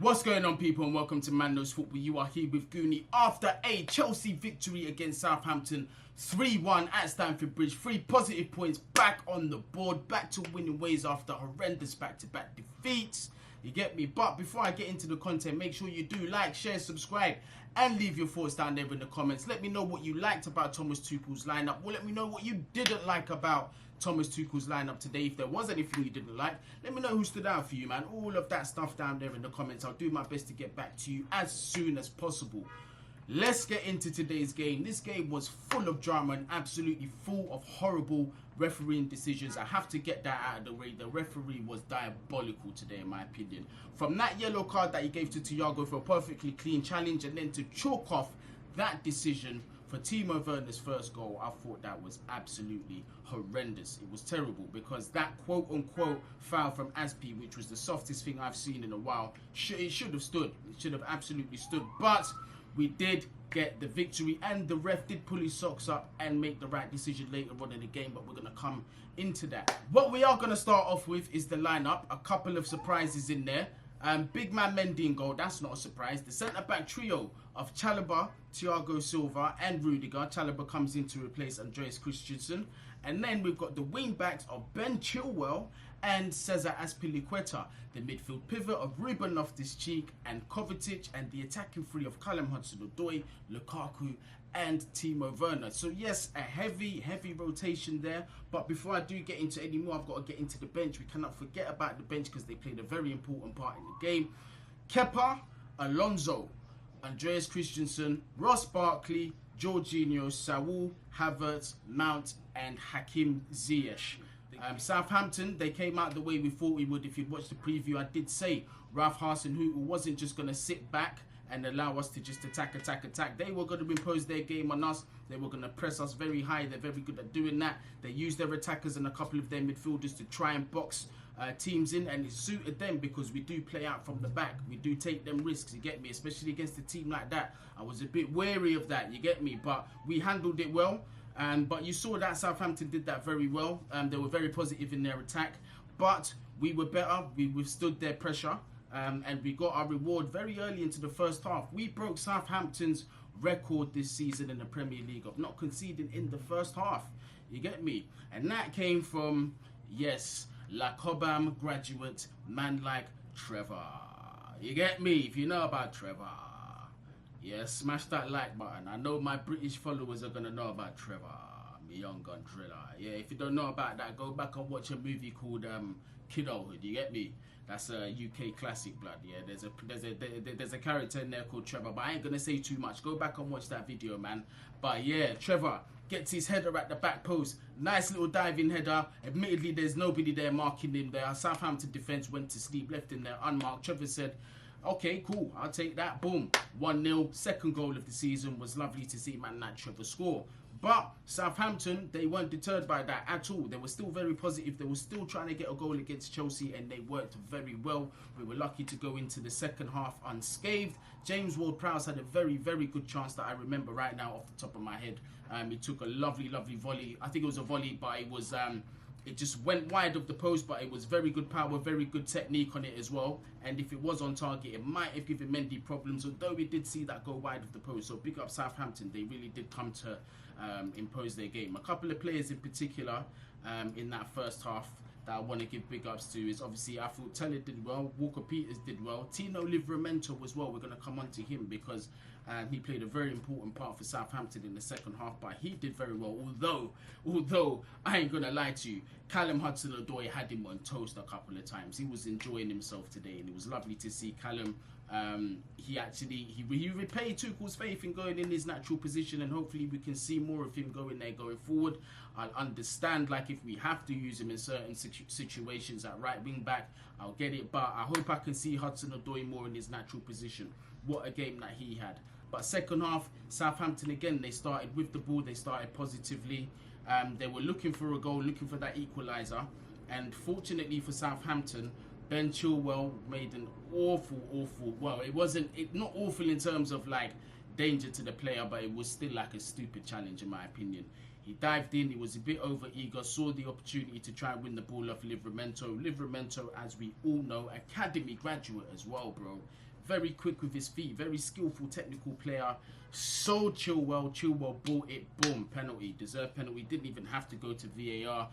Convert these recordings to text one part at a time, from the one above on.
What's going on, people, and welcome to Man Knows Football. You are here with Guni after a Chelsea victory against Southampton 3-1 at Stamford Bridge. 3 positive points back on the board, back to winning ways after horrendous back-to-back defeats. You get me? But before I get into the content, make sure you do like, share, subscribe, and leave your thoughts down there in the comments. Let me know what you liked about Thomas Tuchel's lineup. Well, let me know what you didn't like about Thomas Tuchel's lineup today. If there was anything you didn't like, let me know who stood out for you, man. All of that stuff down there in the comments. I'll do my best to get back to you as soon as possible. Let's get into today's game. This game was full of drama and absolutely full of horrible refereeing decisions. I have to get that out of the way. The referee was diabolical today, in my opinion. From that yellow card that he gave to Thiago for a perfectly clean challenge, and then to chalk off that decision for Timo Werner's first goal, I thought that was absolutely horrendous. It was terrible because that quote-unquote foul from Aspi, which was the softest thing I've seen in a while, it should have stood. It should have absolutely stood. But we did get the victory, and the ref did pull his socks up and make the right decision later on in the game, but we're going to come into that. What we are going to start off with is the lineup. A couple of surprises in there. Big man Mendy in goal, that's not a surprise. The centre-back trio of Chalobah, Thiago Silva and Rudiger. Chalobah comes in to replace Andreas Christensen. And then we've got the wing-backs of Ben Chilwell and Cesar Azpilicueta. The midfield pivot of Ruben Loftus-Cheek and Kovacic, and the attacking three of Callum Hudson-Odoi, Lukaku and Timo Werner. So yes, a heavy rotation there. But before I do get into any more, I've got to get into the bench. We cannot forget about the bench because they played a very important part in the game. Kepa, Alonso, Andreas Christensen, Ross Barkley, Jorginho, Saul, Havertz, Mount and Hakim Ziyech. Southampton, they came out the way we thought we would. If you'd watched the preview, I did say Ralph Hasenhuttl wasn't just going to sit back and allow us to just attack. They were going to impose their game on us. They were going to press us very high. They're very good at doing that. They used their attackers and a couple of their midfielders to try and box teams in, and it suited them because we do play out from the back. We do take them risks, you get me, especially against a team like that. I was a bit wary of that, you get me, but we handled it well. But you saw that Southampton did that very well. They were very positive in their attack, but we were better. We withstood their pressure, and we got our reward very early into the first half. We broke Southampton's record this season in the Premier League of not conceding in the first half. You get me? And that came from, yes, La Cobham graduate, man like Trevoh. You get me? If you know about Trevoh. Yeah, smash that like button. I know my British followers are going to know about Trevoh, my young gun driller. Yeah, if you don't know about that, go back and watch a movie called Kidulthood. You get me? That's a UK classic, blood. Yeah, there's a character in there called Trevoh, but I ain't going to say too much. Go back and watch that video, man. But yeah, Trevoh gets his header at the back post. Nice little diving header. Admittedly, there's nobody there marking him there. Our Southampton defence went to sleep, left him there unmarked. Trevoh said, okay, cool, I'll take that. Boom. 1-0. Second goal of the season. Was lovely to see man like Trevoh score. But Southampton, they weren't deterred by that at all. They were still very positive. They were still trying to get a goal against Chelsea, and they worked very well. We were lucky to go into the second half unscathed. James Ward Prowse had a very good chance that I remember right now off the top of my head. He took a lovely volley. I think it was a volley, but it was it just went wide of the post, but it was very good power, very good technique on it as well. And if it was on target, it might have given Mendy problems, although we did see that go wide of the post. So big up Southampton. They really did come to impose their game. A couple of players in particular in that first half that I want to give big ups to is obviously I thought Teller did well, Walker Peters did well, Tino Livramento as well. We're going to come on to him because he played a very important part for Southampton in the second half, but he did very well. Although I ain't gonna lie to you, Callum Hudson-Odoi had him on toast a couple of times. He was enjoying himself today, and it was lovely to see Callum. He repaid Tuchel's faith in going in his natural position, and hopefully we can see more of him going there going forward. I'll understand, like, if we have to use him in certain situations at right wing back, I'll get it, but I hope I can see Hudson-Odoi more in his natural position. What a game that he had. But second half, Southampton again, they started with the ball, they started positively. They were looking for a goal, looking for that equaliser, and fortunately for Southampton, Ben Chilwell made an awful, well, not awful in terms of like danger to the player, but it was still like a stupid challenge in my opinion. He dived in, he was a bit over eager, saw the opportunity to try and win the ball off Livramento. Livramento, as we all know, academy graduate as well, bro. very quick with his feet, very skillful technical player. So Chilwell bought it, boom, penalty, deserved penalty, didn't even have to go to VAR.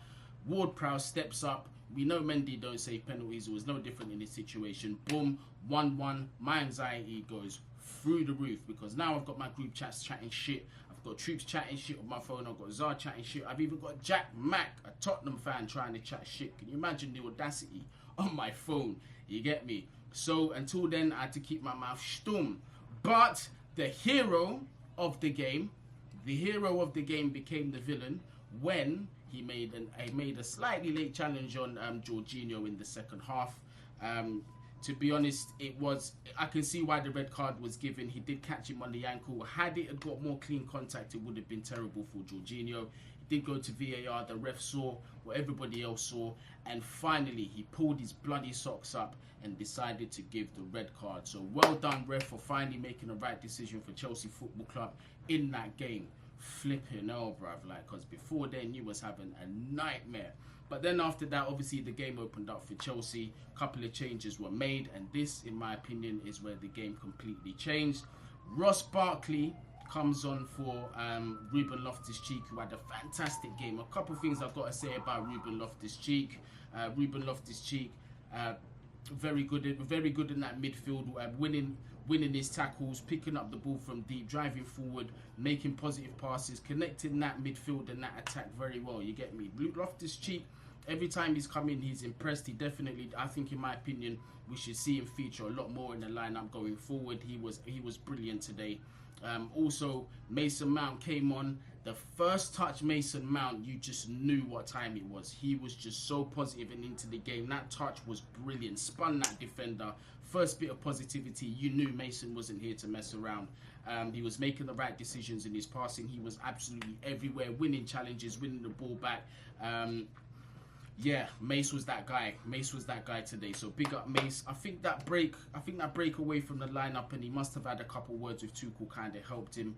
Ward Prowse steps up. We know Mendy don't save penalties. It was no different in this situation. Boom, 1-1. My anxiety goes through the roof because now I've got my group chats chatting shit. I've got Troops chatting shit on my phone. I've got Zar chatting shit. I've even got Jack Mack, a Tottenham fan, trying to chat shit. Can you imagine the audacity on my phone? You get me? So until then, I had to keep my mouth stum. But the hero of the game became the villain when he made a slightly late challenge on Jorginho in the second half. To be honest, I can see why the red card was given. He did catch him on the ankle. Had it got more clean contact, it would have been terrible for Jorginho. He did go to VAR. The ref saw what everybody else saw, and finally he pulled his bloody socks up and decided to give the red card. So well done, ref, for finally making the right decision for Chelsea Football Club in that game. Flipping hell, bruv, like, because before then you was having a nightmare. But then after that, obviously the game opened up for Chelsea. A couple of changes were made, and this, in my opinion, is where the game completely changed. Ross Barkley comes on for Ruben Loftus-Cheek, who had a fantastic game. A couple of things I've got to say about Ruben Loftus-Cheek. Very good in that midfield, winning his tackles, picking up the ball from deep, driving forward, making positive passes, connecting that midfield and that attack very well. You get me? Loftus-Cheek, every time he's come in, he's impressed. He definitely, I think, in my opinion, we should see him feature a lot more in the lineup going forward. He was brilliant today. Also, Mason Mount came on. The first touch, Mason Mount, you just knew what time it was. He was just so positive and into the game. That touch was brilliant. Spun that defender. First bit of positivity. You knew Mason wasn't here to mess around. He was making the right decisions in his passing. He was absolutely everywhere, winning challenges, winning the ball back. Yeah, Mace was that guy. Mace was that guy today. So big up Mace. I think that break away from the lineup, and he must have had a couple words with Tuchel, kind of helped him.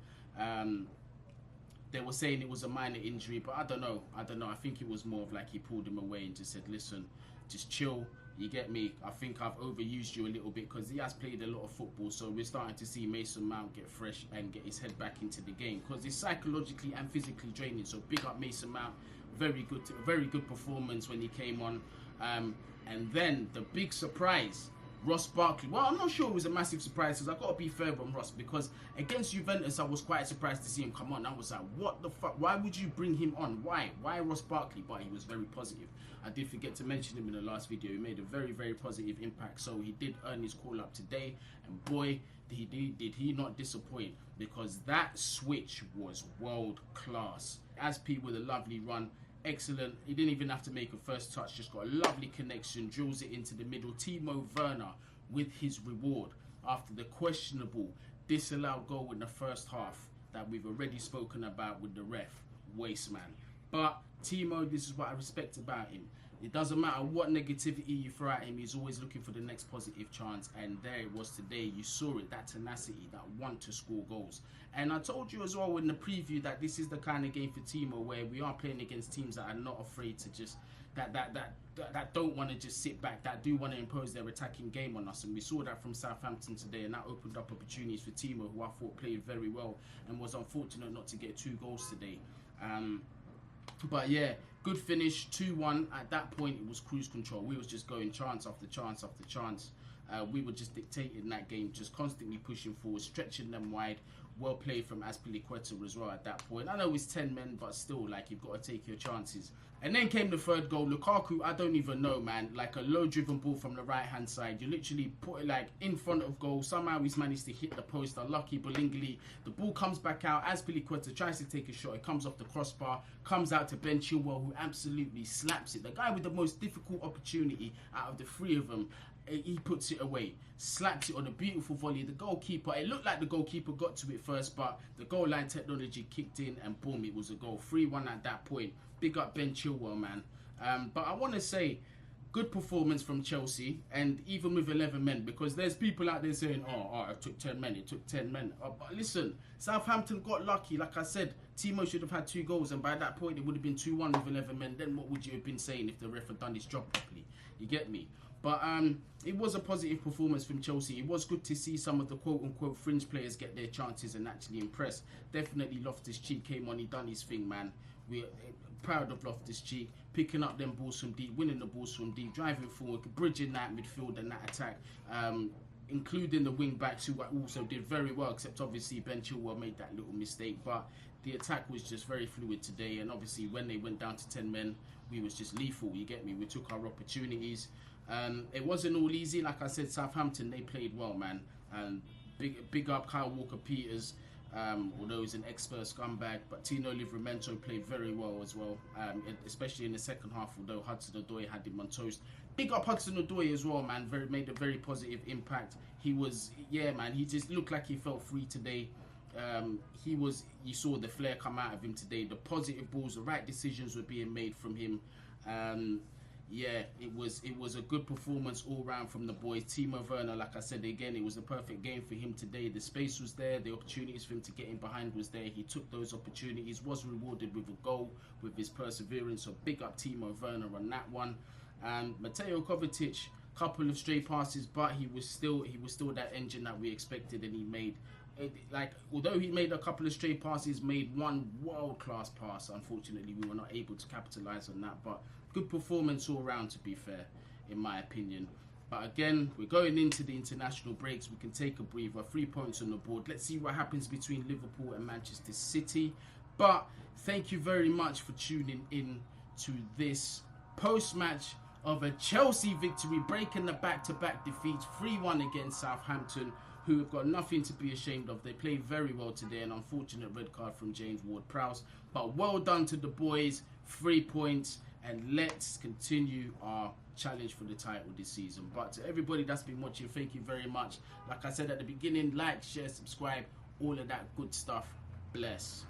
They were saying it was a minor injury, but I don't know. I think it was more of like he pulled him away and just said, listen, just chill. You get me? I think I've overused you a little bit because he has played a lot of football. So we're starting to see Mason Mount get fresh and get his head back into the game because it's psychologically and physically draining. So big up Mason Mount. Very good performance when he came on. And then the big surprise, Ross Barkley. Well, I'm not sure it was a massive surprise because I've got to be fair on Ross because against Juventus, I was quite surprised to see him come on. I was like, what the fuck? Why would you bring him on? Why Ross Barkley? But he was very positive. I did forget to mention him in the last video. He made a very positive impact. So he did earn his call up today. And boy, did he not disappoint because that switch was world class. Aspi with a lovely run. Excellent. He didn't even have to make a first touch. Just got a lovely connection. Drills it into the middle. Timo Werner with his reward after the questionable disallowed goal in the first half that we've already spoken about with the ref. Waste man. But Timo, this is what I respect about him. It doesn't matter what negativity you throw at him, he's always looking for the next positive chance. And there it was today. You saw it, that tenacity, that want to score goals. And I told you as well in the preview that this is the kind of game for Timo where we are playing against teams that are not afraid to just, that don't want to just sit back, that do want to impose their attacking game on us. And we saw that from Southampton today, and that opened up opportunities for Timo, who I thought played very well and was unfortunate not to get 2 goals today. But yeah, good finish, 2-1. At that point, it was cruise control. We was just going chance after chance after chance. We were just dictating that game, just constantly pushing forward, stretching them wide. Well played from Azpilicueta as well at that point. I know it's 10 men, but still, like, you've got to take your chances. And then came the third goal. Lukaku, I don't even know, man. Like a low-driven ball from the right-hand side. You literally put it, like, in front of goal. Somehow he's managed to hit the post. Unlucky, Belingli. The ball comes back out. Azpilicueta tries to take a shot. It comes off the crossbar. Comes out to Ben Chilwell, who absolutely slaps it. The guy with the most difficult opportunity out of the 3 of them. He puts it away, slaps it on a beautiful volley. The goalkeeper, it looked like the goalkeeper got to it first, but the goal line technology kicked in and boom, it was a goal. 3-1 at that point. Big up Ben Chilwell, man. But I want to say, good performance from Chelsea, and even with 11 men, because there's people out there saying, oh, it took 10 men, it took 10 men. But listen, Southampton got lucky. Like I said, Timo should have had 2 goals, and by that point, it would have been 2-1 with 11 men. Then what would you have been saying if the ref had done his job properly? You get me? But it was a positive performance from Chelsea. It was good to see some of the quote-unquote fringe players get their chances and actually impress. Definitely Loftus-Cheek came on, he done his thing, man. We're proud of Loftus-Cheek, picking up them balls from deep, winning the balls from deep, driving forward, bridging that midfield and that attack, including the wing-backs who also did very well, except obviously Ben Chilwell made that little mistake. But the attack was just very fluid today, and obviously when they went down to 10 men, we was just lethal, you get me? We took our opportunities. It wasn't all easy. Like I said, Southampton, they played well, man. And big up Kyle Walker-Peters, although he's an expert scumbag. But Tino Livramento played very well as well, especially in the second half, although Hudson-Odoi had him on toast. Big up Hudson-Odoi as well, man. Made a very positive impact. He was, yeah, man, he just looked like he felt free today. You saw the flair come out of him today. The positive balls, the right decisions were being made from him. Yeah, it was a good performance all round from the boys. Timo Werner, like I said again, it was a perfect game for him today. The space was there, the opportunities for him to get in behind was there. He took those opportunities, was rewarded with a goal, with his perseverance. So big up Timo Werner on that one. And Mateo Kovacic, couple of stray passes, but he was still that engine that we expected, and he made. Although he made a couple of stray passes, made one world-class pass. Unfortunately, we were not able to capitalize on that, but good performance all round, to be fair, in my opinion. But again, we're going into the international breaks. We can take a breather. 3 points on the board. Let's see what happens between Liverpool and Manchester City. But thank you very much for tuning in to this post-match of a Chelsea victory, breaking the back-to-back defeats, 3-1 against Southampton, who have got nothing to be ashamed of. They played very well today. An unfortunate red card from James Ward Prowse. But well done to the boys. 3 points. And let's continue our challenge for the title this season. But to everybody that's been watching, thank you very much. Like I said at the beginning, like, share, subscribe, all of that good stuff. Bless.